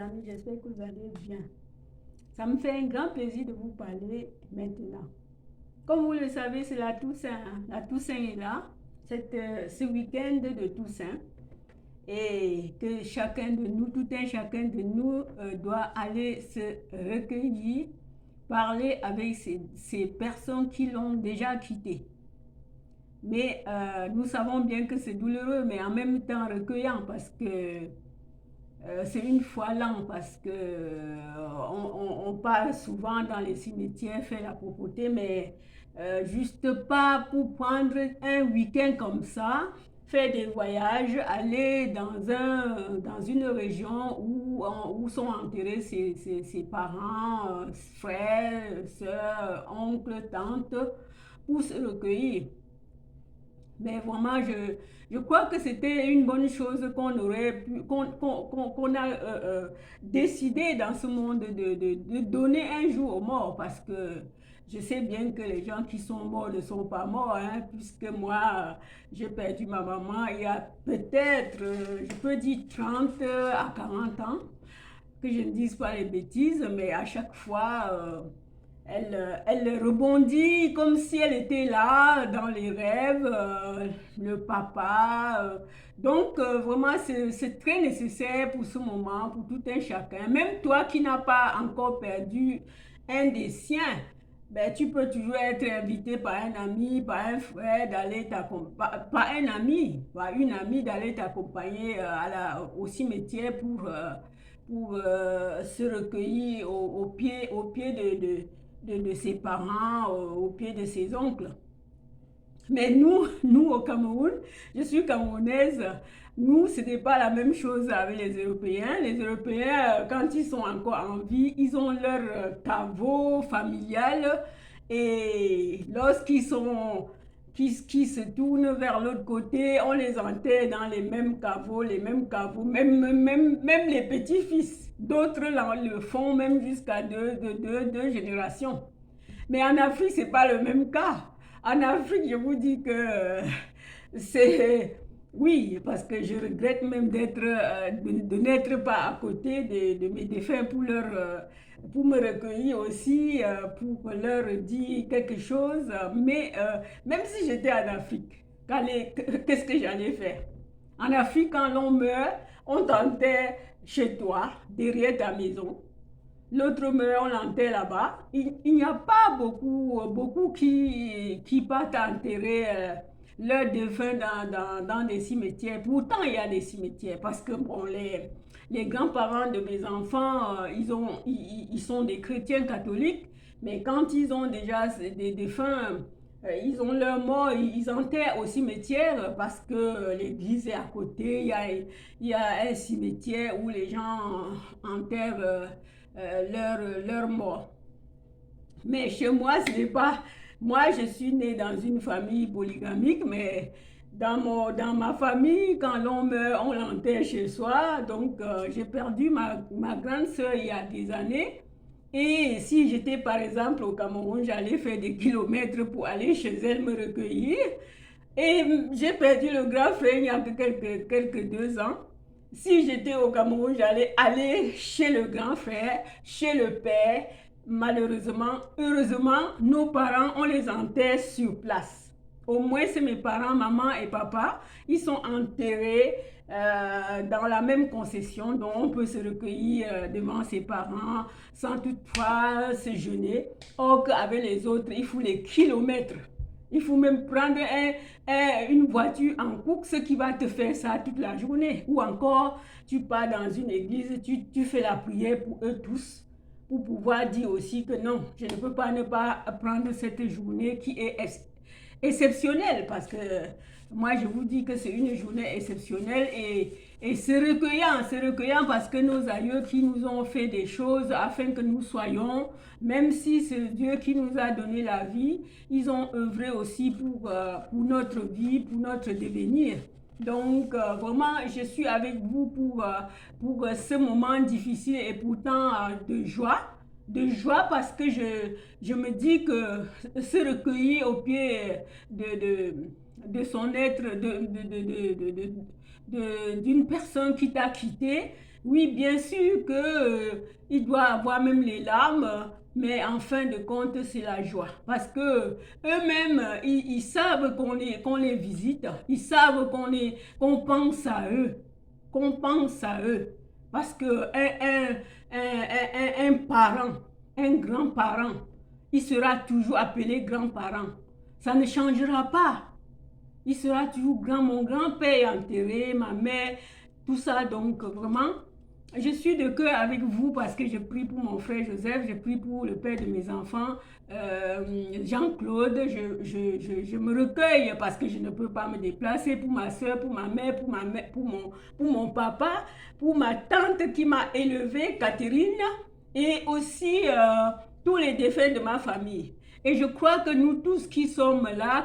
amis, j'espère que vous allez bien. Ça me fait un grand plaisir de vous parler maintenant. Comme vous le savez, c'est la Toussaint, hein. La Toussaint est là, ce week-end de Toussaint, et que chacun de nous, tout un chacun de nous doit aller se recueillir, parler avec ces personnes qui l'ont déjà quitté. Mais nous savons bien que c'est douloureux, mais en même temps recueillant parce que c'est une fois l'an parce que on part souvent dans les cimetières faire la propreté, mais juste pas pour prendre un week-end comme ça, faire des voyages, aller dans une région où sont enterrés ses parents, frères, sœurs, oncles, tantes, pour se recueillir. Mais vraiment, je crois que c'était une bonne chose qu'on a décidé dans ce monde de donner un jour aux morts, parce que je sais bien que les gens qui sont morts ne sont pas morts, hein, puisque moi, j'ai perdu ma maman il y a peut-être, je peux dire 30 à 40 ans, que je ne dise pas les bêtises, mais à chaque fois, elle rebondit comme si elle était là dans les rêves, le papa. Donc, vraiment, c'est très nécessaire pour ce moment, pour tout un chacun. Même toi qui n'as pas encore perdu un des siens, ben, tu peux toujours être invité par un ami, par un frère, d'aller t'accompagner, par un ami, par une amie, d'aller t'accompagner au cimetière pour se recueillir au pied de ses parents, au pied de ses oncles. Mais nous au Cameroun, je suis camerounaise, nous, ce n'est pas la même chose avec les Européens. Les Européens, quand ils sont encore en vie, ils ont leur caveau familial et lorsqu'ils sont qui se tournent vers l'autre côté, on les enterre dans les mêmes caveaux, même les petits-fils. D'autres le font même jusqu'à deux générations. Mais en Afrique, ce n'est pas le même cas. En Afrique, je vous dis que c'est... Oui, parce que je regrette même de n'être pas à côté de mes défunts pour me recueillir aussi, pour leur dire quelque chose. Mais même si j'étais en Afrique, qu'est-ce que j'allais faire? En Afrique, quand l'on meurt, on t'enterre chez toi, derrière ta maison. L'autre meurt, on l'enterre là-bas. Il n'y a pas beaucoup qui partent enterrer leurs défunts dans des cimetières. Pourtant, il y a des cimetières parce que bon, les grands-parents de mes enfants, ils sont des chrétiens catholiques, mais quand ils ont déjà des défunts, ils ont leur mort, ils enterrent au cimetière parce que l'église est à côté. Il y a un cimetière où les gens enterrent leur mort. Mais chez moi, ce n'est pas... Moi, je suis née dans une famille polygamique, mais dans ma famille, quand l'on meurt, on l'enterre chez soi. Donc, j'ai perdu ma grande sœur il y a des années. Et si j'étais par exemple au Cameroun, j'allais faire des kilomètres pour aller chez elle me recueillir. Et j'ai perdu le grand frère il y a quelques 2 ans. Si j'étais au Cameroun, j'allais aller chez le grand frère, chez le père. Malheureusement, heureusement, nos parents, on les enterre sur place. Au moins, c'est mes parents, maman et papa, ils sont enterrés dans la même concession, donc on peut se recueillir devant ses parents sans toutefois se gêner. Or qu'avec les autres, il faut les kilomètres. Il faut même prendre une voiture en course, ce qui va te faire ça toute la journée. Ou encore, tu pars dans une église, tu fais la prière pour eux tous, pour pouvoir dire aussi que non, je ne peux pas ne pas prendre cette journée qui est exceptionnelle, parce que moi je vous dis que c'est une journée exceptionnelle et c'est recueillant parce que nos aïeux qui nous ont fait des choses afin que nous soyons, même si c'est Dieu qui nous a donné la vie, ils ont œuvré aussi pour notre vie, pour notre devenir. Donc, vraiment, je suis avec vous pour ce moment difficile et pourtant de joie. De joie parce que je me dis que se recueillir au pied de son être, d'une personne qui t'a quitté, oui, bien sûr que il doit avoir même les larmes, mais en fin de compte, c'est la joie. Parce que eux-mêmes, ils savent qu'on les visite, ils savent qu'on pense à eux, qu'on pense à eux. Parce que un parent, un grand-parent, il sera toujours appelé grand-parent. Ça ne changera pas. Il sera toujours grand. Mon grand-père est enterré, ma mère, tout ça. Donc, vraiment, je suis de cœur avec vous parce que je prie pour mon frère Joseph, je prie pour le père de mes enfants, Jean-Claude. Je me recueille parce que je ne peux pas me déplacer pour ma soeur, pour ma mère, pour mon papa, pour ma tante qui m'a élevée, Catherine, et aussi tous les défunts de ma famille. Et je crois que nous tous qui sommes là,